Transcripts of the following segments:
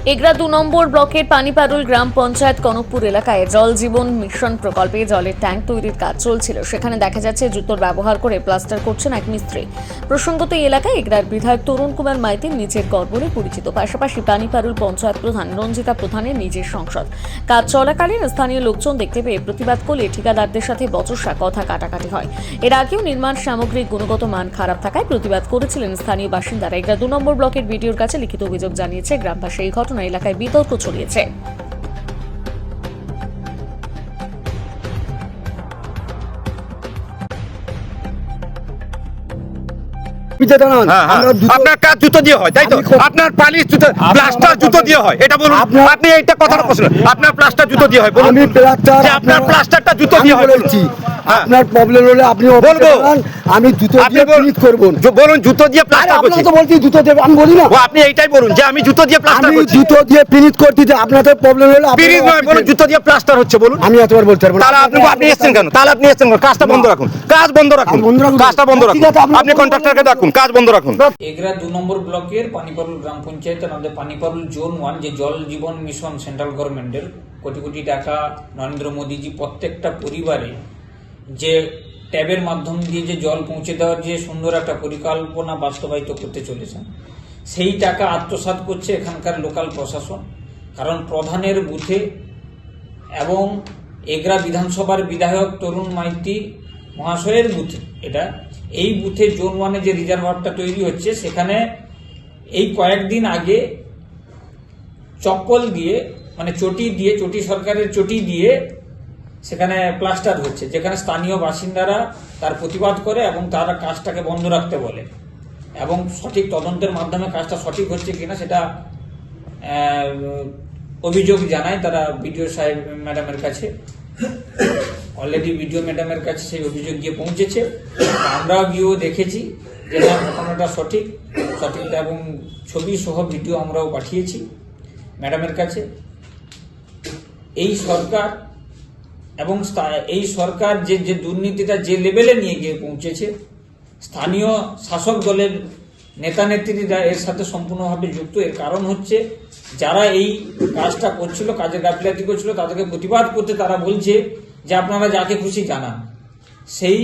এগরা 2 নম্বর ব্লকের পানিপারুল গ্রাম পঞ্চায়েত কনকপুর এলাকায় জল জীবন মিশন প্রকল্পে জলের ট্যাঙ্ক তৈরির কাজ চলছিল। সেখানে দেখা যাচ্ছে জুতোর ব্যবহার করে প্লাস্টার করছেন এক মিস্ত্রি। প্রসঙ্গত এই এলাকায় এগরার বিধায়ক তরুণ কুমার মাইতির নিজের ঘর বলে পরিচিত, পাশাপাশি পানিপারুল পঞ্চায়েত প্রধান রঞ্জিতা প্রধানের নিজের সংসদ। কাজ চলাকালীন স্থানীয় লোকজন দেখতে পেয়ে প্রতিবাদ করলে ঠিকাদারদের সাথে বচসা কথা কাটাকাটি হয়। এর আগেও নির্মাণ সামগ্রীর গুণগত মান খারাপ থাকায় প্রতিবাদ করেছিলেন স্থানীয় বাসিন্দারা। এগরা 2 নম্বর ব্লকের বিডিওর কাছে লিখিত অভিযোগ জানিয়েছে গ্রামবাসী। এই ঘটনা এলাকায় বিতর্ক ছড়িয়েছে। আপনার কাজ জুতো দিয়ে হয়, তাই তো? আপনার পালিশ জুতো, প্লাস্টার জুতো দিয়ে হয়, এটা বলুন। আপনি এইটা কথাটা প্রশ্ন, আপনার প্লাস্টার জুতো দিয়ে হয়, বলুন। আপনার প্লাস্টারটা জুতো দিয়ে হয় বলেছি। আপনার প্রবলেম হলে আপনি বলবো, আমি জুতো দিয়ে ফিনিশ করব। বলুন জুতো দিয়ে প্লাস্টার করছি। আপনি তো বলছি জুতো দিয়ে, আমি বলি না। আপনি এইটাই বলুন যে আমি জুতো দিয়ে প্লাস্টার আমি করছি। জুতো দিয়ে ফিনিশ করতে যে আপনাদের প্রবলেম হলে ফিনিশ নয়, বলুন জুতো দিয়ে প্লাস্টার হচ্ছে, বলুন। আমি এতবার বলতে পারবো না। তাহলে আপনি এসেছেন কেন? তাহলে আপনি এসেছেন কেন? কাজটা বন্ধ রাখুন, কাজ বন্ধ রাখুন, কাজটা বন্ধ রাখুন। আপনি কন্ট্রাক্টরকে ডাকুন, কাজ বন্ধ রাখুন। এগরা 2 নম্বর ব্লকের পানিপারুল গ্রাম পঞ্চায়েতের আমাদের পানিপারুল জোন 1 যে জল জীবন মিশন সেন্ট্রাল গভর্নমেন্টের কোটি কোটি টাকা নরেন্দ্র মোদীজি প্রত্যেকটা পরিবারে যে ট্যাবের মাধ্যম দিয়ে যে জল পৌঁছে দেওয়ার যে সুন্দর একটা পরিকল্পনা বাস্তবায়িত করতে চলেছেন, সেই টাকা আত্মসাৎ করছে এখানকার লোকাল প্রশাসন। কারণ প্রধানের বুথে এবং এগরা বিধানসভার বিধায়ক তরুণ মাইতি মহাশয়ের বুথে, এটা এই বুথে জোন 1-এ যে রিজার্ভারটা তৈরি হচ্ছে, সেখানে এই কয়েকদিন আগে চপ্পল দিয়ে, মানে চটি সরকারের চটি দিয়ে সেখানে প্লাস্টার হচ্ছে, যেখানে স্থানীয় বাসিন্দারা তার প্রতিবাদ করে এবং তারা কাজটাকে বন্ধ রাখতে বলে এবং সঠিক তদন্তের মাধ্যমে কাজটা সঠিক হচ্ছে কিনা সেটা অভিযোগ জানায় তারা বিডিও সাহেব ম্যাডামের কাছে। অলরেডি বিডিও ম্যাডামের কাছে সেই অভিযোগ গিয়ে পৌঁছেছে। আমরাও গিয়েও দেখেছি যে ঘটনাটা সঠিক এবং ছবি সহ ভিডিও আমরাও পাঠিয়েছি ম্যাডামের কাছে। এই সরকার এবং এই সরকার যে দুর্নীতিটা যে লেভেলে নিয়ে গিয়ে পৌঁছেছে, স্থানীয় শাসক দলের নেতা নেত্রীরা এর সাথে সম্পূর্ণভাবে যুক্ত। এর কারণ হচ্ছে যারা এই কাজটা করছিল, কাজের গাফিলতি করছিল, তাদেরকে প্রতিবাদ করতে তারা বলছে যে আপনারা যাকে খুশি জানান। সেই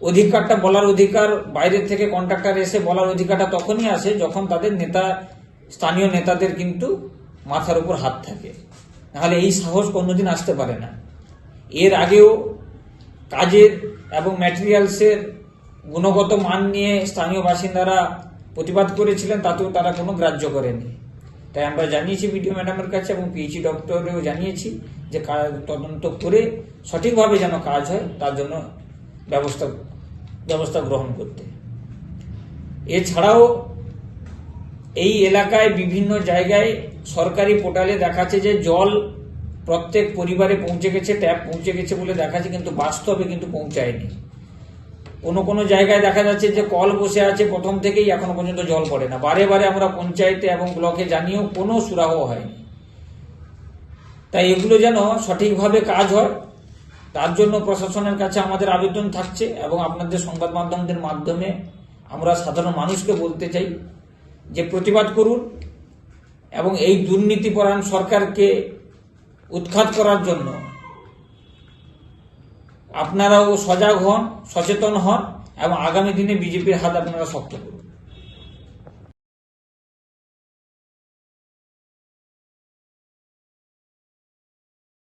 অধিকারটা, বলার অধিকার, বাইরের থেকে কন্ট্রাক্টর এসে বলার অধিকারটা তখনই আসে যখন তাদের স্থানীয় নেতাদের কিন্তু মাথার উপর হাত থাকে, নাহলে এই সাহস কোনোদিন আসতে পারে না। এর আগেও কাজের এবং ম্যাটেরিয়ালসের গুণগত মান নিয়ে স্থানীয় বাসিন্দারা প্রতিবাদ করেছিলেন, তাতেও তারা কোনো গ্রাহ্য করেনি। তাই আমরা জানিয়েছি বিডিও ম্যাডামের কাছে এবং পিএইচই ডক্টরেও জানিয়েছি যে তদন্ত করে সঠিকভাবে যেন কাজ হয় তার জন্য ব্যবস্থা গ্রহণ করতে। এছাড়াও এই এলাকায় বিভিন্ন জায়গায় সরকারি পোর্টালে দেখাচ্ছে যে জল প্রত্যেক পরিবারে পৌঁছে গেছে, ট্যাপ পৌঁছে গেছে বলে দেখাচ্ছে, কিন্তু বাস্তবে কিন্তু পৌঁছায়নি। কোনো জায়গায় দেখা যাচ্ছে যে কল বসে আছে প্রথম থেকেই, এখনো পর্যন্ত জল পড়ে না। বারে বারে আমরা পঞ্চায়েতে এবং ব্লকে জানিয়েও কোনো সুরাহ হয়নি। তাই এগুলো যেন সঠিকভাবে কাজ হয় তার জন্য প্রশাসনের কাছে আমাদের আবেদন থাকছে এবং আপনাদের সংবাদ মাধ্যমদের মাধ্যমে আমরা সাধারণ মানুষকে বলতে চাই যে প্রতিবাদ করুন এবং এই দুর্নীতিপরায়ণ সরকারকে উৎখাত করার জন্য আপনারাও সজাগ হন, সচেতন হন এবং আগামী দিনে বিজেপির হাত আপনারা শক্ত করুন।